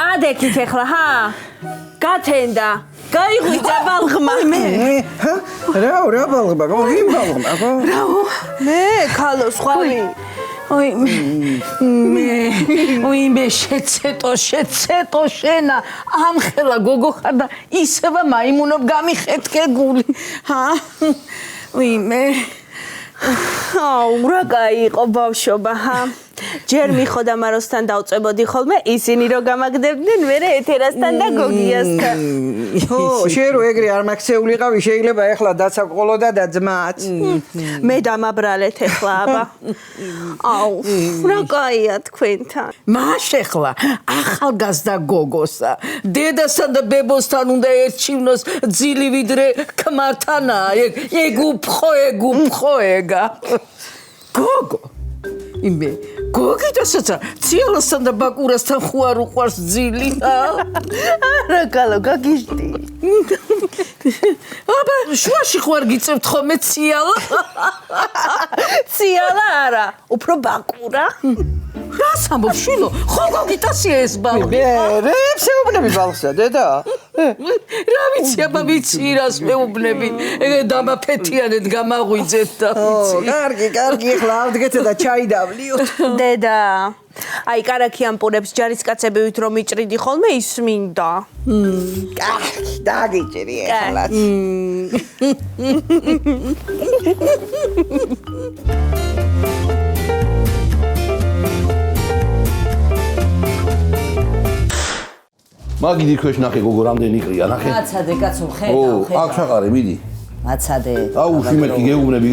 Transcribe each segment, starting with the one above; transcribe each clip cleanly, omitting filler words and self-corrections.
ადექით ეხლა ხა გათენდა გაიღვიძა ბალღმა რა ბალღმა გინ ბალღმა რაო მე ქალო სხვავი მე შეცეტო შენა ამხელა გოგო ხარ და ისევა მაიმუნობ გამიხეთკე გული მე რა გაიყო ბავშვობა ჯერ მიხოდა მაროსთან დავწებოდი ხოლმე ისინი რო გამაგდებდნენ მერე ეთერასთან და გოგიასთან ხო შენ რო ეგრე არ მაქცეულიყავი შეიძლება ეხლა დაცა ყოლოდა და ძმაც მე დამაბრალეთ ეხლა აბა რა გაია თქვენთან მაშ ეხლა ახალგაზრდა გოგოსა დედასთან და ბებოსთან უნდა ერჩივნოს ძილი ვიდრე ქმართანაა ეგ უფხო ეგა გოგო იმე გოგიტასაც ციალასთან და ბაკურასთან ხوار უყვარს ძილი არა კალო გაგიჟდი აბა შუაში ხوار გიწევთ ხოლმე ციალა არა უფრო ბაკურა რას ამბობ შვილო ხო გოგიტასია ეს ბავშვი მე შეუბნები ბავშვსა დედა რა ვიცი აბა ვიცი რას მეუბნები ეგ დამაფეთიანეთ გამაღვიძეთ და ვიცი კარგი ახლა ავდგეთ და ჩაი დავლიოთ დედა აი კარაქიან პურებს ჯარისკაცებივით რომ მიჭრიდი ხოლმე ის მინდა კარგი დაგიჭირი ახლა მაგიდი ქვეშ ნახე გოგო რამდენი ყრია ნახე მაცადე კაცო ხედავ აქ შაყარე მიდი მაცადე აუ შიმერკი გეუბნები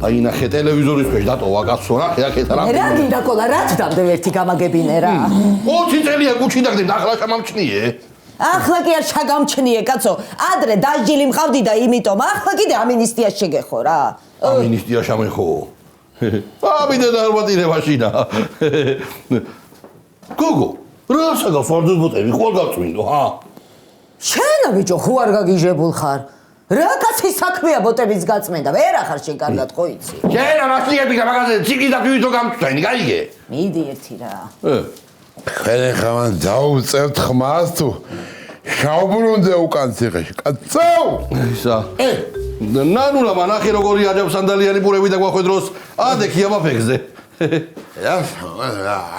დაინახე ტელევიზორის ქვეშ დატოვა კაცო ნახე აქეთ რა რა გინდა ყოლა რა თდამდე ერთი გამაგებინე რა 20 წელია კუჩი დაგდე ახლა შემამჩნიე ახლა კი არ შეგამჩნიე კაცო ადრე დაჟილი მყავდი და იმიტომ ახლა კიდე ამინისტია შეგეხო რა ამინისტია შემეხო ამიდა დარბატირე მაშინა გოგო რა საგავს ვარდოს ბოტები ხო არ გავწმინდო შენა ბიჭო ხო არ გაგიჟებულ ხარ რა კაცი საქმეა ბოტების გაწმენდა ვერ ახარ შენ კარგად ხო იცი შენა მასლიები და მაგაზე ციგნი და ფივითო გამწვენი გაიგე მიდი ერთი რა ხელი ხამან დაუწევთ ხმას თუ შაუბრუნდე უკან ციხეში კაცო ისა ნანულა მანახე როგორი აჯაფსანდალიანი პურები და გვახვედროს ადექი ამაფეგზე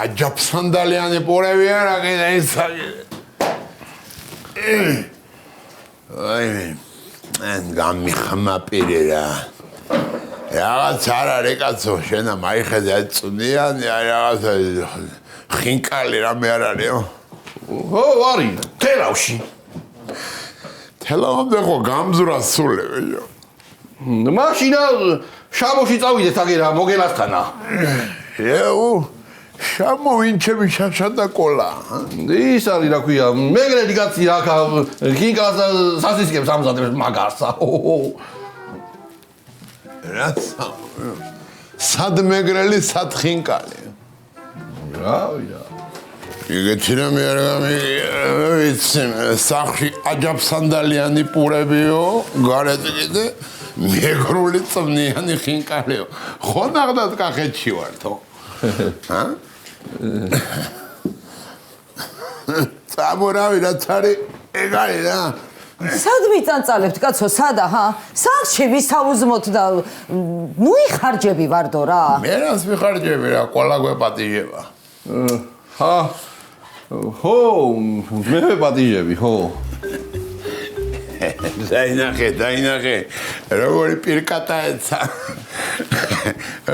აჯაფსანდალიანი პურები არა კიდე ისა ან გამიხმაპირე რა რაღაც არ არის კაცო შენა მაიხედა წუნიანი რაღაცა ხინკალი რამე არ არისო ხო არის თელავში თელავამდე ხო გამზურა სულებიო მაშინა შამოში წავიდეთ აგერა მოგელასთანა შამო ვინჩები შაშა და კოლა ის არის რა ქვია მეგრედი კაცი აქა ხინკალს სასისკებს ამზადებს მაგარსა რაცა სად მეგრელი სად ხინკალი რავია იგეთი რამე არ ვიცი სახში აჯაფსანდალიანი პურებიო გარეთ კიდე მეგრული წვნიანი ხინკალიო ხო ნახდათ კახეთში ვართო წამორავი რაც არის ეგ არის რა სად მიწანწალებთ კაცო სადა სახლში ვისაუზმოთ და ნუ იხარჯები ვარდო რა მე რას ვიხარჯები რა ყოლა გვეპატიჟება ხო მე ვეპატიჟები ხო დაინახე როგორი პირკატა ეცა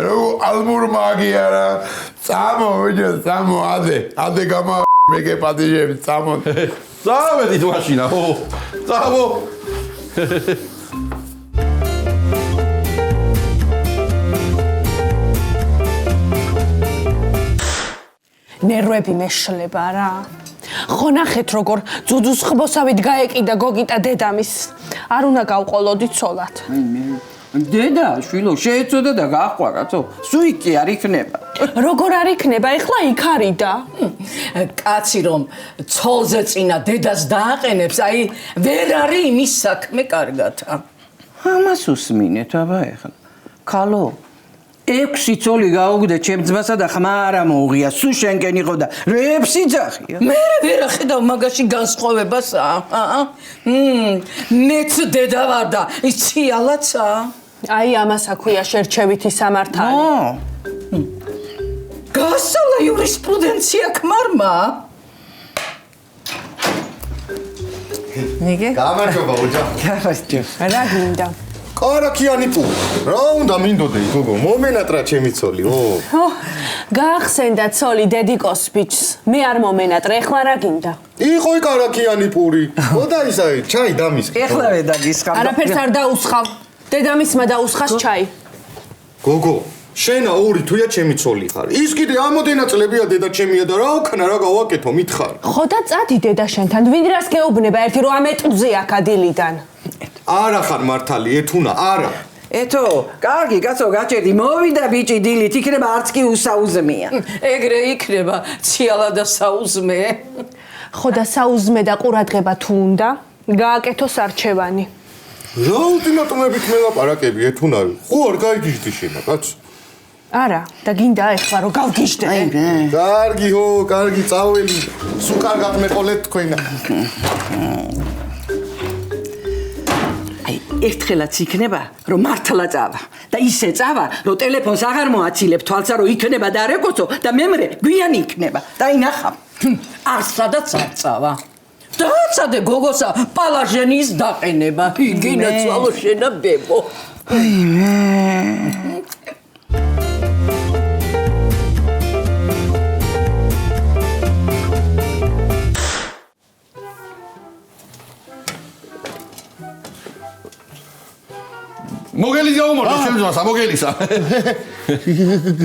როგორ ალმურ მაგია რა წამო ვიჯო წამო ადე გამა მეგეპატიჟები წამო წავედით მაშინა ხო წამო ნერვები მეშლება რა ხო ნახეთ როგორ ძუძუს ხბოსავით გაეკიდა გოგიტა დედამის არ უნდა გავყოლოდით ცოლად დედა შვილო შეეწოდა და გაახვა კაცო სუიკი არ იქნება როგორ არ იქნება ეხლა იქ არის და კაცი რომ ცოლზე წინა დედას დააყენებს აი ვერ არის იმის საქმე კარგად ამას უსმინეთ აბა ეხლა ქალო 6 წოლი გაუგდე ჩემ ძმასა და ხმა არა მოუღია. სულ შენკენ იყო და რეებში ძახია. მე ვერ ახედავ მაგაში განსხვავებას. მეც დედა ვარ და ციალაცა. აი ამას აქვია შერჩევითი სამართალი. გასწავლა იურისპრუდენცია ქმარმა. ნიგე? გამარჯობა ოჯახო. რა გინდა? კარაქიანი პუ. რა უნდა მინდოდე გოგო? მომენატრა ჩემი ცოლი. გაახსენდა ცოლი დედიკოს ბიჭს. მე არ მომენატრე, ეხლა რა გინდა? იყო კარაქიანი პური. ხოდა ისაა, ჩაი დამისხე. ეხლავე დაგისხავ. არაფერს არ დაუსხავ. დედამისმა დაუსხას ჩაი. გოგო, შენა ორი თუია ჩემი ცოლი ხარ. ის კიდე ამოდენა წლებია დედა ჩემია და რა ვქნა რა გავაკეთო მითხარ. ხოდა წადი დედა შენთან, ვინ რას გეუბნება ერთი რო ამეტყზე აკადილიდან. არა ხარ მართალი, ეთუნა, არა. ეთო, კარგი, კაცო, გაჭერდი, მოვიდა ბიჭი დილით, იქნება არც კი უსაუზმეა. ეგრე იქნება ციალა და საუზმე. ხოდა საუზმე და ყურადღება თუ უნდა, გააკეთოს არჩევანი. რა ულტიმატუმებით მელაპარაკები ეთუნა? ხო არ გაიგიჟდი შენა, კაცო. არა, და გინდა ეხლა რომ გავგიჟდე. კარგი ჰო, კარგი წაველი. სულ კარგად მეყოლეთ თქვენა. ერთხელაც იქნება, რომ მართლა წავა და ისე წავა, რომ ტელეფონს აღარ მოაცილებ თვალსა, რომ იქნება და არ ეკოცო და მემრე გვიანი იქნება. დაინახავ. არსადაც არ წავა. დააცადე გოგოსა პალაჟენის დაყენება. იგინა ცვალო შენა ბებო. მოგელისა უმორდა ჩემს ძმასა, მოგელისა.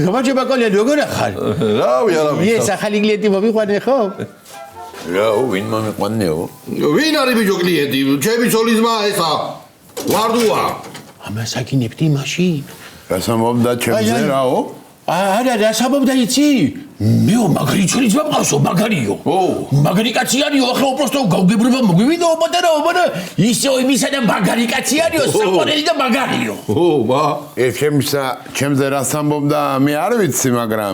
გამარჯობა კოლიანი, როგორ ახარ? რავი, არა ვიცი. ეს ახალი კლიენტი მომიყვანე ხო? რა, ვინ მომიყვანეო? ვინ არის ბიჭო კლიენტი? ჩემი ცოლის ძმა ესა. ვარდუა. ამას აკინებდი მაშინ. გასამობდა ჩემზე რაო? არა, რა საბობდა იცი? მეო მაგარი ჩვენი ძმა მყავსო, მაგარიო. მაგარი კაცი არისო, ახლა უბრალოდ გავგებრება მოგვივიდაო პატარაო, მაგრამ ისო იმისა და მაგარი კაცი არისო, საყვარელი და მაგარიო. მა. ეს ჩემზე რა სამბობდა, მე არ ვიცი, მაგრამ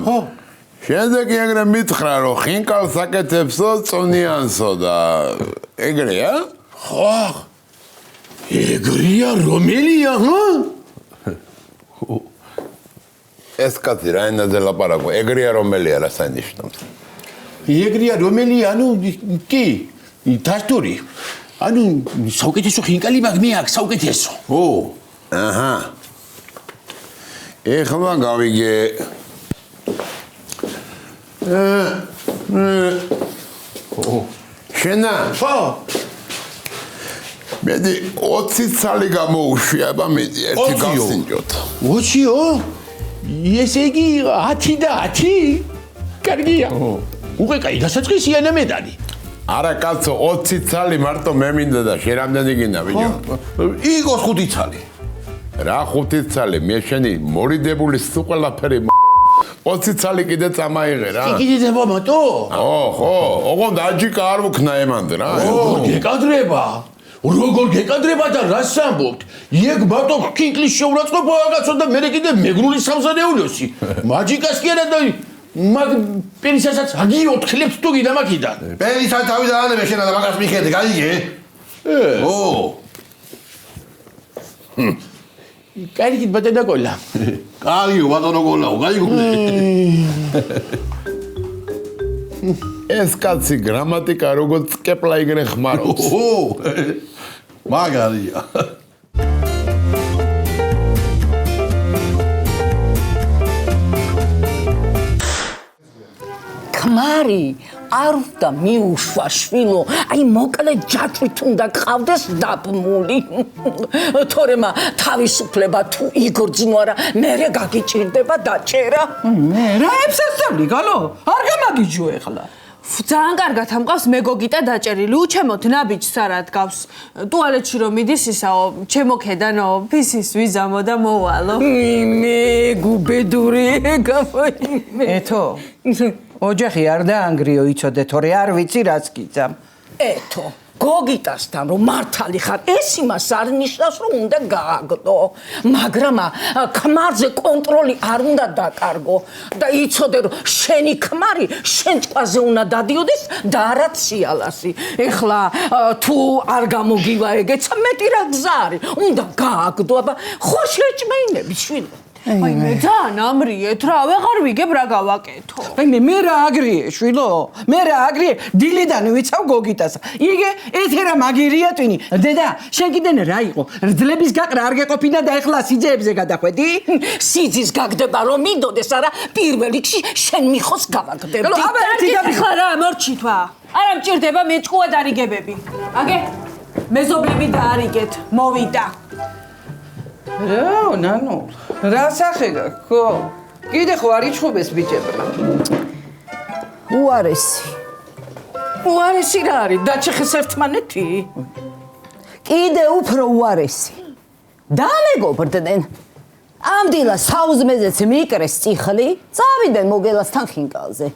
შენზე კი ეგრე მითხრა, რომ ხინკალს აკეთებსო, წონიანსო და ეგრეა? ხო. ეგრეა რომელია, ჰა? ეს კაცი რა ენაზე ლაპარაკო, ეგრეა რომელია რა სანიშნავს. ეგრეა რომელია, ანუ კი, დასტური. ანუ საუკეთესო ხინკალი მაგ-მე აქვს, საუკეთესო. აჰა. ეხლა გავიგე. შენა, ხო. მედი 20 წალი გამოუშვია, ბამიდი, ერთი გავსინჯოთ. 20-ო? ესე იგი 10 და 10? კარგია. უკვე კაი დასაწყისია ნამედანი. არა კაცო, 20 წალი მარტო მე მინდა და შენ რამდენი გინდა ბიჭო? იგოს 5 წალი. რა 5 წალი, მე შენი მორიდებული სულ ყველაფერი 20 წალი კიდე წამაიღე რა. კიდე დაბამატო? ხო, ოღონდ აჯიკა არ ვქნა ემანდ რა. გეკადრება. როგორ გეკადრება და რას ამბობთ? იქ მარტო კინკლის შეურაცხყოფა რაღაცო და მე კიდე მეგრული სამზარეულოსი. მაჯიკას კი არა და მაგ პენისასაც აგიოთ ხლებს თუ გიდა მაგიდან. პენისა თავიდან ანებე შენა და მაგას მიხედე, გაიგე? კარგი ბატონო კოლა. კარგიო ბატონო კოლაო, გაიგე? ეს კაცი გრამატიკა როგორც კეპლა იგრე ხმარობს. მაგარია. ქმარი არ უნდა მიუშვა შვილო, აი მოკლე ჯაჭვით უნდა ყავდეს დაბმული. თორემა თავისუფლება თუ იგრძნო არა, მერე გაგიჭირდება დაჭერა. რა ებსასწავლი გალო? არ გამაგიჯო ეხლა. ძალიან კარგად ამყავს მეგოგიტა დაჭერილი. უჩემოთ ნაბიჯს არა დგავს. ტუალეტში რომ მიდის ისაო, ჩემო ქედანო, ფისის ვიზამო და მოვალო. იმე გუბედური გამოიმე. ეთო, ოჯახი არ დაანგრიო იცოდე, თორე არ ვიცი რაც გიძამ. ეთო, გოგიტასთან რომ მართალი ხარ, ეს იმას არ ნიშნავს, რომ უნდა გააგდო, მაგრამ ქმარზე კონტროლი არ უნდა დაკარგო და იცოდე, რომ შენი ქმარი შენ ჭკუაზე უნდა დადიოდეს და არა ციალასი. ეხლა თუ არ გამოგივა ეგეც მეტი რა გზა არის, უნდა გააგდო, აბა ხო შეჭმეინები შვილო. აი მე ძალიან ამრიეთ რა, ვეღარ ვიგებ რა გავაკეთო. აი მე რა აგრიე შვილო, მე რა აგრიე დილიდან ვიცავ გოგიტას. იგე ეთე რა მაგერია ტვინი. დედა, შენ კიდენ რა იყო? რძლების გაყრა არ გეყოფინა და ეხლა სიძეებზე გადახვედი? სიძის გაგდება რომ მინდოდეს, არა პირველ რიგში შენ მიხოს გავაგდებდი. აბა ერთი გიხლა რა, მორჩითვა. არა მჭირდება მე ჭკუად არიგებები. აგე მეზობლები დაარიგეთ, მოვიდა. რა, ნანო, რა სახე გაქვს, ხო? კიდე ხო არ იჩხუბეს ბიჭებმა. უარესი რა არის? დაჩეხეს ერთმანეთი? კიდე უფრო უარესი. დამეგობრდნენ. ამ დილას საუზმეზეც მიკრეს წიხლი, წავიდნენ მოგელასთან ხინკალზე.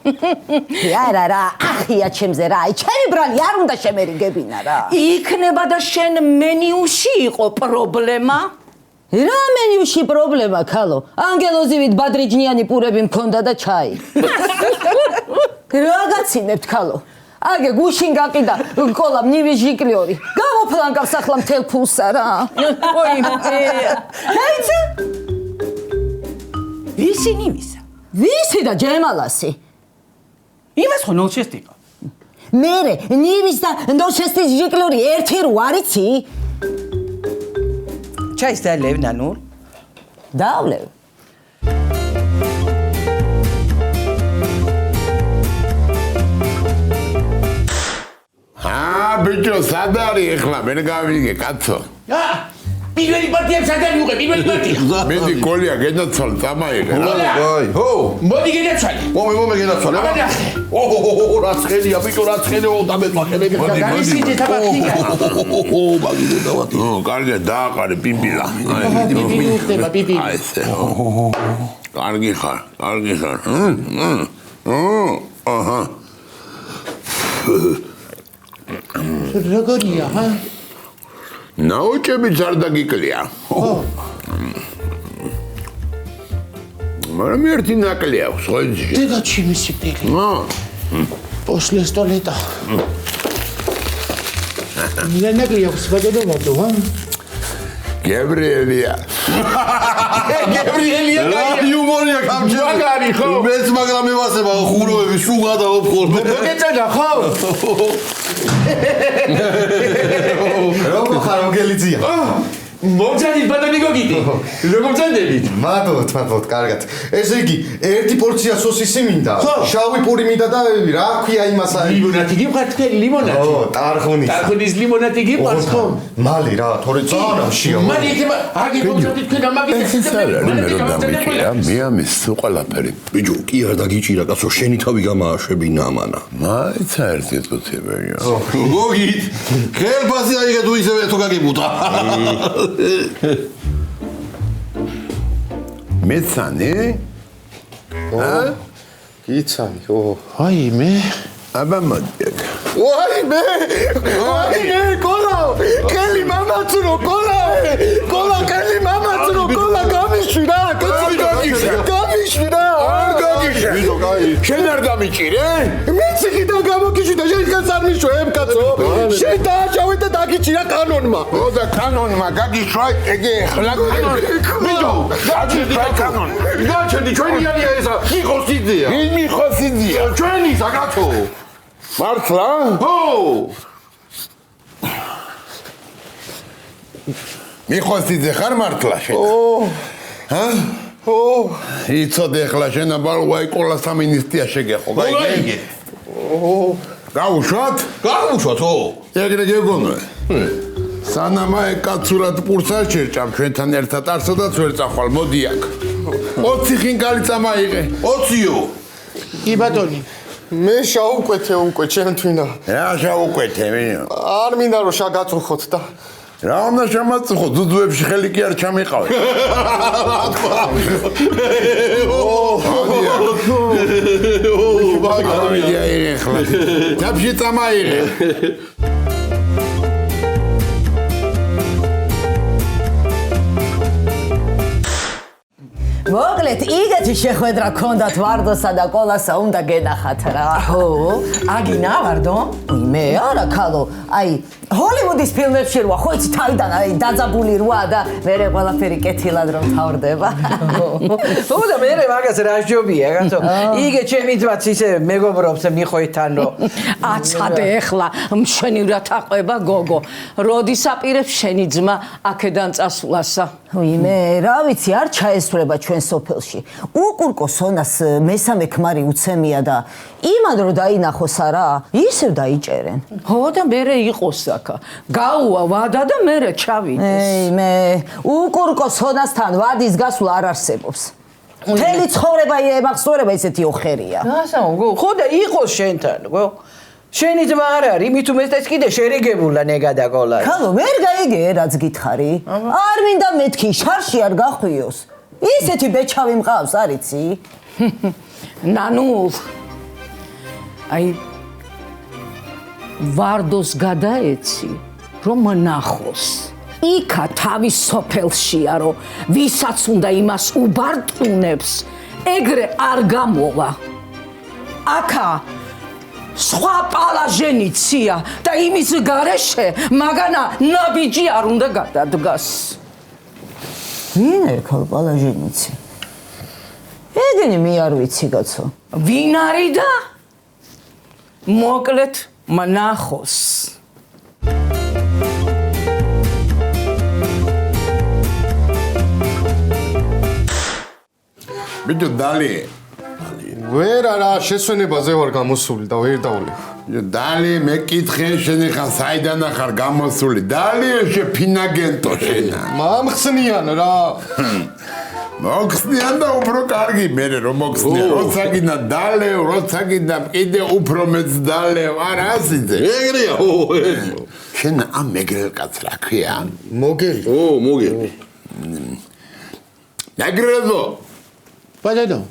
რა, ახია ჩემზე რა, ჩემი ბრალი არ უნდა შემერიგებინა რა. იქნება და შენ მენიუში იყო პრობლემა? რა მენიუში პრობლემა, ქალო? ანგელოზივით ბადრიჯნიანი პურები მქონდა და ჩაი. რა გაცინებთ, ქალო? აგე გუშინ გაყიდა კოლა ნივიჟიკლიორი. გამოფლანგავს ახლა მთელ ფულსა რა. ოი, დაიცა? ვისი ნივისა? ვისი და ჯემალასი? იმას ხო ნოლჩესტი იყო. მერე ნივის და ნოჩესტის ჟიკლორი ერთი რო არიცი? ჩაის დალევ ნანურ. დავლევ. ბიჭო, სად არის ეხლა? მე გავიგე, კაცო. პირველი პარტია სადან მივიღე, პირველი პარტია. მეტი კოლია გენაცვალე, წამაიღე რა. აი, ხო. მოდი გენაცვალე. მომე გენაცვალე. აბა ნახე. რა ცხელია, ბიჭო, რა ცხელია, დამეთვალე. ისინი თაბახია. მაგიდე დავატი. კარგი, დააყარე პიმპილა. პიპი ხდება, პიპი. აი ესე. კარგი ხარ. აჰა. როგორია, ჰა? ნაოჭები არ დაგიკლია. მაგრამ ერთი ნაკლი აქვს, ხო იცი? დედა ჩემი სიკვდილი. После столета. მე ნაკლი აქვს ბადებადო, ჰა? გებრიელია. გებრიელია რა იუმორია გამჭირდა. მაგარი ხო? მეც მაგრამ მევასება ხუროები სულ გადავობ ხოლმე. მოგეწედა ხო? როგორ ხარ მოგელიძია? მოგზავნით ბატონი გოგიტი. როგორ მზადებით? მადლობთ, კარგად. ესე იგი, ერთი პორცია სოსისი მინდა, შავი პური მინდა და რა ქვია იმას არის? ლიმონადი გიყავთ თქვენ ლიმონადი? ტარხუნის. ტარხუნის ლიმონადი გიყავთ ხო? მალი რა, თორე ძალიან ამშია. მალი იქნება, აგე მოგზავნით თქვენ ამაგით. მე რომ დამიჭირა, მე ამის თუ ყველაფერი. ბიჭო, კი არ დაგიჭირა, კაცო, შენი თავი გამააშებინა ამანა. მაიცა ერთი წუთი ბეჭო. გოგით, ხელფასი აიღე თუ ისევე თუ გაგიბუტა. მეცანი? გიცანი, აი მე აბა მოდი. ვაიმე, კოლა, კელი მამაცურო, კოლა, კელი მამაცურო, კოლა გამიშვი რა, გამიშვი რა. არ გაგიშე. ვიდო კაი. შენ არ დამიჭირე? მეც ხიდა გამოგიშვი და შენ ხას არ მიშვებ, კაცო. შენ დააჭავე და დაგიჭირა კანონმა. ო და კანონმა გაგიშვა, ეგე ხლა ბიჭო, გაჩერდი კანონი. გაჩერდი ჩვენი არია ესა, მიხოსიძია. მიხოსიძია. ჩვენი საკაცო. მართლა? ხო. მიხოსიძე ხარ მართლა შენ? ჰა? იცოდე ხლა შენ აბალვაი ყოლა სამინისტრია შეგეხო, გაიგე? გაუშვათ? გაუშვათ, ო. ეგრე გეგონე. სანამ აი კაცურად პურს არ შერჭამ ჩვენთან ერთად არსოდაც ვერ წახვალ, მოდი აქ. 20 ხინკალი წამაიღე. 20-ო. კი ბატონი. მე შაუკვეთე უკვე ჩემ თვითონ. რა შაუკვეთე მინო? არ მინდა რომ შაგაწუხოთ და რა უნდა შემაწუხო, ძუძუებში ხელი კი არ ჩამიყავე. მაგარი აიღე ხლა. დაფში წამაიღე. მოკლედ, იგეთი შეხვედრა გქონდათ ვარდოსა და კოლასა უნდა გენახათ რა. ო, აგინა ვარდო? მე არა ქალო, აი ჰოლივუდის ფილმებში როა, ხო იცი თავიდან აი დაძაბული როა და მერე ყველაფერი კეთილად რომ თავდება. ო და მე მაგას რა ჯობია, კაცო. იგე ჩემი ძმაც ისე მეგობრობს მიხოითან რომ აცადე ეხლა მშვენივრად აყვება გოგო. როდის აპირებს შენი ძმა აქედან წასვლასა? ვიმე, რა ვიცი, არ ჩაესწრება ჩვენ სოფელში. უკურკო სონას მესამე ქმარი უცემია და იმან რომ დაინახოს არა, ისევ დაიჭერენ. ხო და მერე იყოს აქა. გაუვა ვადა და მერე ჩავიდეს. მე უკურკო სონასთან ვადის გასვლა არ არსებობს. მთელი ცხოვრება ემახსოვრება ესეთი ოხერია. გასაუგო, ხო და იყოს შენთან, გო. შენი ძმა არ არის, იმით უმეტეს კიდე შერიგებულა ნეგა და კოლა. ქალო, ვერ გაიგე რაც გითხარი. არ მინდა მეთქი, შარში არ გახვიოს. ისეთი ბეჩავი მყავს, არიცი? ნანუ აი ვარდოს გადაეცი რომ ნახოს იქა თავის სოფელშია რომ ვისაც უნდა იმას უბარტყუნებს ეგრე არ გამოვა აქა სხვა პალაჟენიცია და იმის გარეშე მაგანა ნაბიჯი არ უნდა გადადგას ვინ ერქალ პალაჟენიცი? ეგენი მე არ ვიცი კაცო. ვინ არის და მოკლედ მნახოს ბიჭო დალი ვერ არა შესვენებაზე ვარ გამოსული და ვერ დავli. დალი მე კითხე შენ ხა საიდან ახარ გამოსული დალი შე ფინაგენტო შენა მამხსნიან რა. მოხსნიან და უფრო კარგი მე რომ მოხსნიან როცა გინდა დალე როცა გინდა კიდე უფრო მეც დალე არ ასიძე ეგრეა შენ ამ მეგრელ კაც რა ქვია მოგელი. მოგები ნაგრეზო ბადადო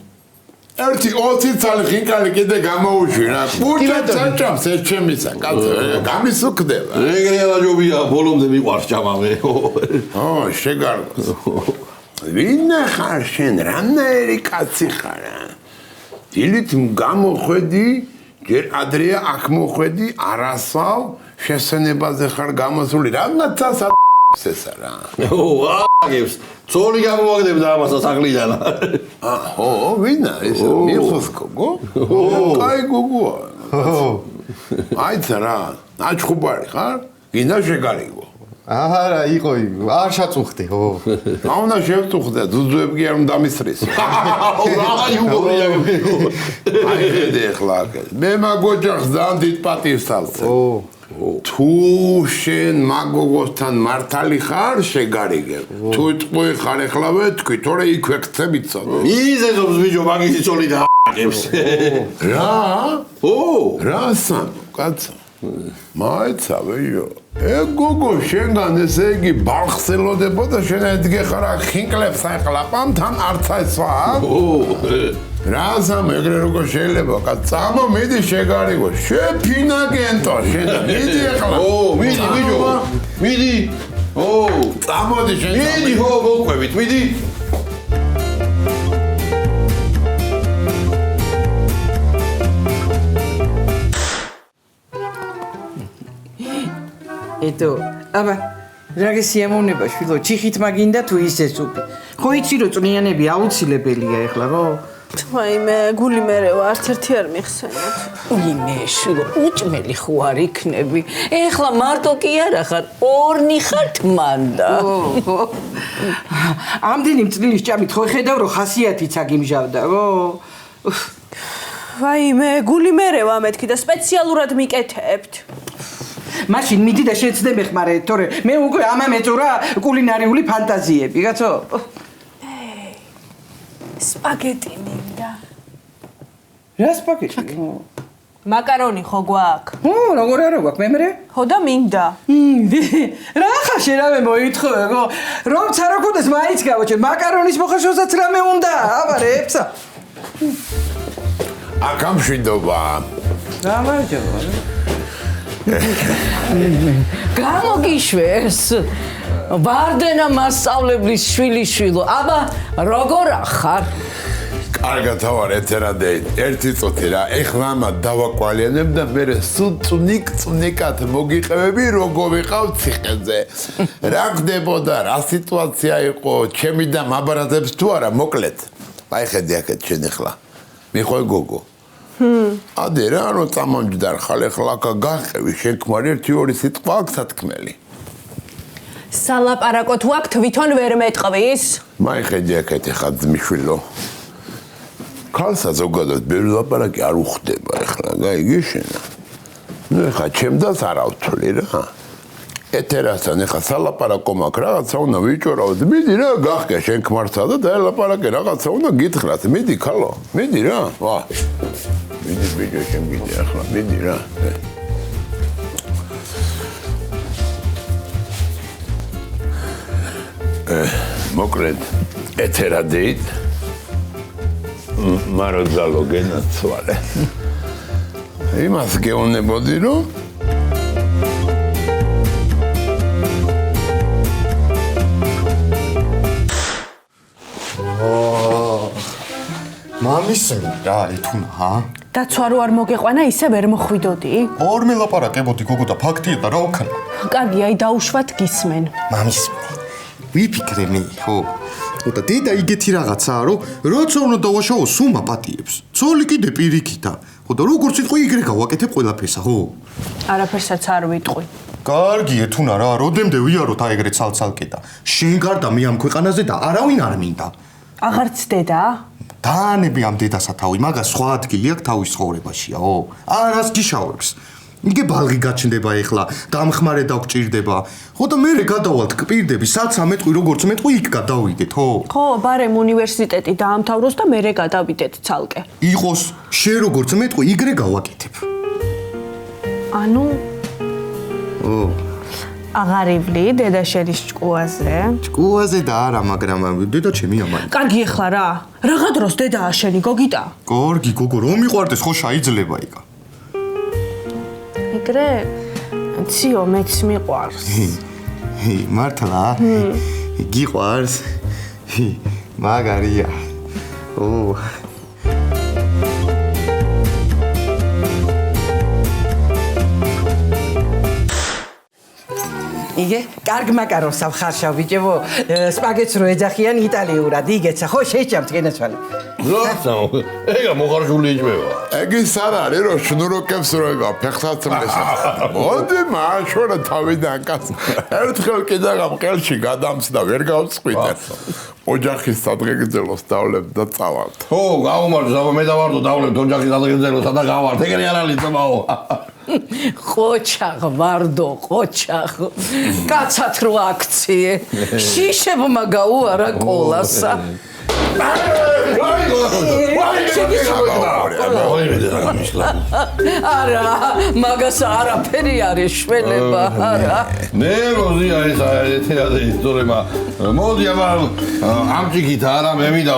ერთი 20 წელი ხინკალი კიდე გამოუშვი რა კუჭა წაჭამს ეს ჩემისა კაცო გამისუქდება ეგრეა ვაჯობია ბოლომდე მიყვარს ჭამავე ო შეგარგოს ვინ ხარ შენ რანაირი კაცი ხარ დილით გამოხვედი ჯერ ადრეა აქ მოხვედი არასავ შესენებაზე ხარ გამოსული რაღაცას ესა რა აგებს წოლი გამოვაგდებ და ამასაც ახლიდან ხო ვინ არის მიხოს გოგო კაი გოგოა აიცა რა აჩხუბარი ხარ გინდა შეგარიგო არა იყო არ შაწუხდი ხო აუნა შევწუხდა ძუძუებგი არ უნდა მისრის აი უგორია აი ხედე ახლა მე მაგოჯახს ძალიან დიდ პატივს ავწევ თუ შენ მაგოგოსთან მართალი ხარ შეგარიგებ თუ ტყვი ხარ ეხლავე თქვი თორე იქვე ქცებიცო იზეზობს ბიჭო მაგისი წოლი და აგებს რა ო რა სამ კაცო მაიცა ვეიო გოგო შენგან ესე იგი ბალხსელოდებოდა შენ ედგე ხარ აქ ხინკლებს აყლაპამ თან არც აიცვა რა სამ ეგრე როგორ შეიძლება კაცამო მიდი შეგარიგო შეფინაგენტო შენ მიდი ახლა ო მიდი ბიჭო მიდი ო წამოდი შენ მიდი ხო მოყვებით მიდი ეტო აბა რა გესიამოვნება შვილო ჩიხით მაგინდა თუ ისე სუპი ხო იცი რომ წვნიანები აუცილებელია ეხლა ხო ვაიმე გული მერე არც ერთი არ მიხსენოთ იმე შვილო უჭმელი ხო არ იქნები ეხლა მარტო კი არა ხარ ორნი ხარ მანდა ამდენი წლის ჭამით ხო ხედავ რომ ხასიათიც აგიმჟავდა ხო ვაიმე გული მერე ვამეთქი და სპეციალურად მიკეთებთ მაშინ მიდი და შეცდე მეხმარე თორე მე უკვე ამა მეწურა კულინარიული ფანტაზიები კაცო სპაგეტი მინდა რა სპაგეტი მაკარონი ხო გვაქვს ო როგორ არა გვაქვს მემრე ხო და მინდა რა ხარ შერავე მოითხოვე გო რომ ცა რა გქონდეს მაინც გავაჩენ მაკარონის მოხაშოსაც რამე უნდა აბა რეფსა აკამშვიდობა გამარჯობა გამოგიშვეს ვარდენა მასწავლებლის შვილიშვილო, აბა როგორ ახარ? კარგად ვარ ეთერადე. ერთი წუთი რა. ეხლა ამა დავაკვალიანებ და მე წუნიკად მოგიყევები როგორ ვიყავ ციხეზე. რა ხდებოდა, რა სიტუაცია იყო, ჩემი და მაბარადებს თუ არა, მოკლედ. აი ხედი აქეთ შენ ეხლა. მიხვე გოგო. ადე რა რო წამომჯდარ ხალ ეხლა გაყევი შენ ქმარი ერთი ორი სიტყვა აქვს სათქმელი. სალაპარაკო თუ აქ თვითონ ვერ მეტყვის? მაი ხედი აქეთ ეხლა ძმიშვილო. ქალსა ზოგადად ბევრი ლაპარაკი არ უხდება ეხლა, გაიგეშენა. ნუ ეხლა ჩემდაც არ ავთვლი რა. ეთერასთან ეხლა სალაპარაკო მაქვს, რაღაცა უნდა ვიჭორავთ. მიდი რა, გახკე შენ ქმარსა და დაელაპარაკე, რაღაცა უნდა გითხრათ. მიდი ქალო, მიდი რა. ვა. მიდი ბიჭო შენ მიდი ახლა, მიდი რა. მოკლედ ეთერადეით მაროძალო გენაცვალე. იმას გეუბნებოდი რომ მამის რა ეთუნა, ჰა? დაცვა რო არ მოგეყვანა, ისე ვერ მოხვიდოდი? ორმე ლაპარაკებოდი გოგო და ფაქტია და რა ვქნა? კარგი, აი დაუშვათ გისმენ. მამის ვიფიქრე მე, ხო? და დედა იგეთი რაღაცაა, რომ როცა უნდა დავაშაო, სულ მაპატიებს. ცოლი კიდე პირიქითა. ხო და როგორც იტყვი, იგრე გავაკეთებ ყველაფერსა, ხო? არაფერსაც არ ვიტყვი. კარგი ეთუნა რა, როდემდე ვიაროთ აი ეგრე ცალ-ცალკე და შენ გარდა მე ამ ქვეყანაზე და არავინ არ მინდა. აღარც დედა? დაანები ამ დედასა თავი, მაგას სხვა ადგილი აქვს თავის ცხოვრებაშიაო. არას გიშავებს. იგე ბალღი გაჩნდება ეხლა, დამხმარე დაგჭირდება. ხო და მე გადავალთ კპირდები, სად სამეტყვი როგორც მეტყვი იქ გადავიდეთ, ხო? ხო, ბარემ უნივერსიტეტი დაამთავროს და მერე გადავიდეთ ცალკე. იყოს, შენ როგორც მეტყვი იგრე გავაკეთებ. ანუ ო, აღარივლი დედა შერის ჭკუაზე? ჭკუაზე და არა, მაგრამ დედა ჩემი ამანი. კარგი ეხლა რა? რაღა დროს დედაა შენი გოგიტა? კარგი გოგო, რომ მიყვარდეს ხო შეიძლება იქა. ეგრე ციო მეც მიყვარს. მართლა? გიყვარს? მაგარია. ო. იგე, კარგ მაკაროს ახარშავ ბიჭებო, სპაგეტს რო ეძახიან იტალიურად, იგეცა, ხო შეჭამთ გენაცვალე. როცა ეგა მოხარშული იჭმევა. ეგ ის არ არის რომ შნუროკებს რო ეგა ფეხსაცმლის. მოდი მაშორა თავიდან კაც. ერთხელ კიდე გამყელში გადამცდა ვერ გავწყვიტე. ოჯახის სადღეგრძელოს დავლებ და წავალთ. ხო, გაუმარჯოს, აბა მე დავარდო დავლებ ოჯახის სადღეგრძელოს და გავართ. ეგრე არ არის ძმაო. ყოჩაღ ვარდო, ყოჩაღ. კაცად რო აქციე. შიშებმა გაუარა კოლასა. არა, მაგას არაფერი არის შველება, არა. ნეროზია ეს ეთერადე ისტორია. მოდი აბა ამ ჭიქით არა მე მინდა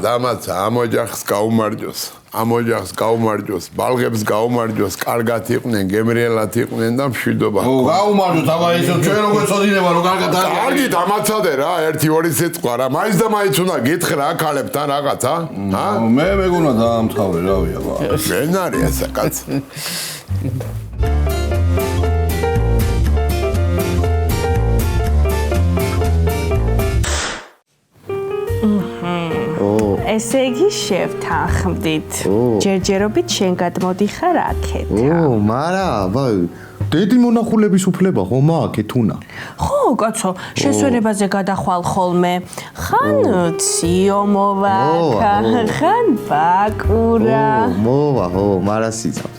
დამაცა, ამ ოჯახს გაუმარჯოს. ამ ოჯახს გაუმარჯოს, ბალღებს გაუმარჯოს, კარგად იყვნენ, გემრიელად იყვნენ და მშვიდობა. ო, გაუმარჯოს, აბა ისო ჩვენ როგორ წოდინება რომ კარგად არის. კარგი დამაცადე რა, ერთი ორი სიტყვა რა, მაინც და მაინც უნდა გითხრა ქალებთან რაღაცა, ჰა? მე მეგონა დაამთავრე, რავი აბა. შენ არის ესა კაც. ესე იგი შევთანხმდით. ჯერჯერობით შენ გადმოდიხარ აქეთ. ო, მარა, აბა, დედი მონახულების უფლება ხო მაქვს ეთუნა? ხო, კაცო, შესვენებაზე გადახვალ ხოლმე. ხან ციო მოვა, ხან ბაკურა. მოვა, ხო, მარა სიცავს.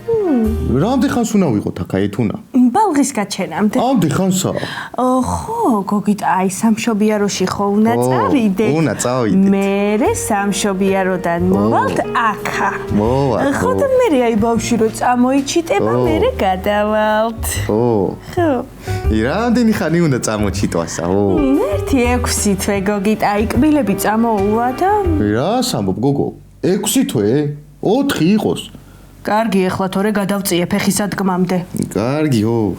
რამდენ ხანს უნდა ვიყოთ აქ ეთუნა? ბალღის გაჩენამდე. ამდენ ხანსა? ხო, გოგიტა, აი სამშობიაროში ხო უნდა წავიდე. უნდა წავიდეთ. მერე სამშობიაროდან მოვალთ აქა. მოვა. ხო და მერე აი ბავშვი რო წამოიჩიტება, მერე გადავალთ. ო. ხო. რამდენი ხანი უნდა წამოჩიტვასა, ო? 1-6 თვე გოგიტა, აი კბილები წამოუვა და რას ამბობ გოგო? 6 თვე? 4 იყოს. კარგი, ეხლა თორე გადავწიე ფეხის ადგმამდე. კარგი, ო.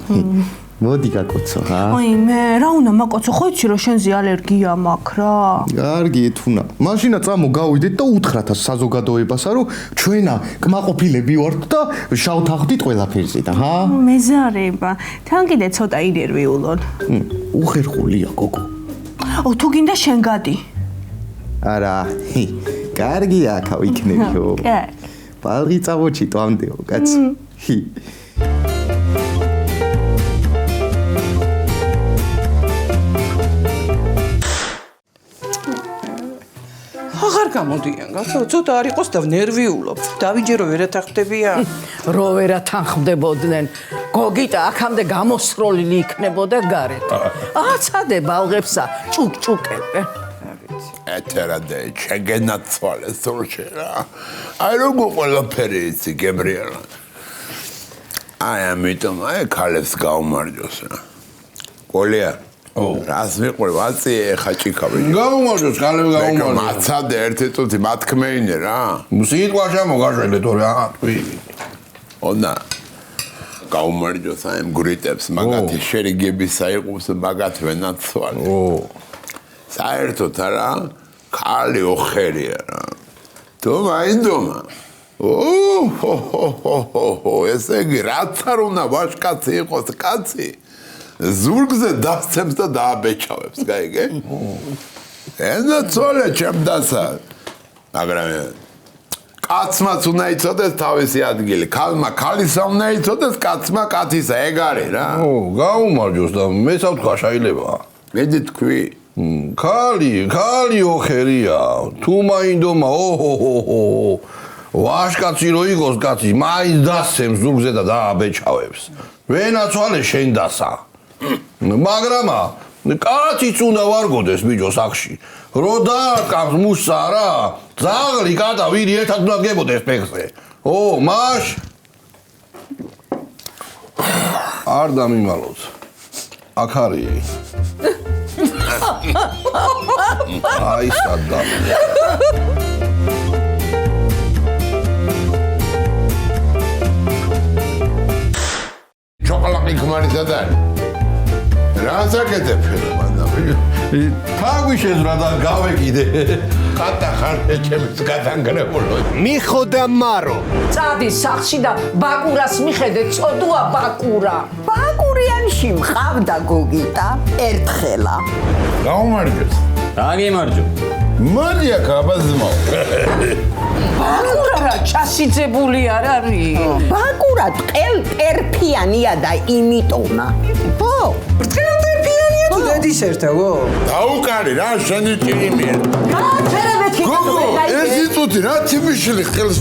მოდი გაკოცო რა. აი მე რა უნდა მაკოცო, ხო იცი რომ შენზე ალერგია მაქვს რა. კარგი ეთუნა. მაშინა წამო გავიდეთ და უთხრათ საზოგადოებასა რომ ჩვენა კმაყოფილები ვართ და შავთანხმდით ყველაფერზე და ჰა? მეზარება. თან კიდე ცოტა ინერვიულონ. უხერხულია გოგო. ო თუ გინდა შენ გადი. არა, კარგია გავიქნებიო. კარგი. ბალღი წავოჩი თამდეო, კაცო. აღარ გამოდიან, გასა, ცოტა არ იყოს და ნერვიულობ. დავიჯერო ვერათანხმდებიან. რო ვერათანხმდებოდნენ, გოგიტა აქამდე გამოსროლილი იქნებოდა გარეთ. აცადე ბალღებსა, ჭუკჭუკებე. ეთერადე შეგენაცვალე სულში რა. აი როგორ ყველაფერი იცი გებრიელა. აი ამიტომ აი ქალებს გაუმარჯოს რა. ყოლია რას მიყვრე ვაწი ეხა ჭიქავი. გაუმარჯოს, ქალები გაუმარჯოს. მაცადე ერთი წუთი მათქმეინე რა. სიტყვა შემოგაშვენდე თორე თქვი. ონა გაუმარჯოს აი მგვრიტებს მაგათი შერიგებისა იყოს მაგათ ვენაცვალე. საერთოდ არა ქალი ოხერია რა. თუ მაინდომა. ესე იგი რაც არ უნდა ვაშკაცი იყოს კაცი. ზურგზე დასცემს და დააბეჭავებს, გაიგე? ენაცვალე ჩემდასა. მაგრამ კაცმაც უნდა იცოდეს თავისი ადგილი. ქალმა ქალისა უნდა იცოდეს, კაცმა კაცისა, ეგ არის რა. გაუმარჯოს და მეც ავთქვა შეიძლება. მედი თქვი. ქალი ოხერია. თუ მაინდომა ვაშკაცი რო იყოს კაცი, მაინც დასცემს ზურგზე და დააბეჭავებს. ვენაცვალე შენ დასა. მაგრამ კაციც უნდა ვარგოდეს ბიჭო სახში. რო დააკავს მუშა რა, ძაღლი კატა ვირი ერთად უნდა გებოდეს ფეხზე. მაშ არ დამიმალოთ. აქ არის. აი სადა. ჩოყლაყი ქმარისა და რას აკეთებ მანდა? თაგვიშეზრა და გავეკიდე. კატა ხარ ჩემს გადანგრებულო. მიხოდა მარო. წადი სახში და ბაკურას მიხედე, წოდუა ბაკურა. ბაკურიანში მყავდა გოგიტა ერთხელა. გაუმარჯოს. დაგემარჯო. მოდი აქ აბაზმო. ბაკურა რა ჩასიძებული არ არის. ბაკურა ტყელ ტერფიანია და იმიტომა. ხო, ბრტყელდებიანია თუ დედის ერთაო? დაუკარი რა შენი ჭირიმია. გააჩერებეთ გოგო, ეს იწუთი რა თიმიშილი ხელს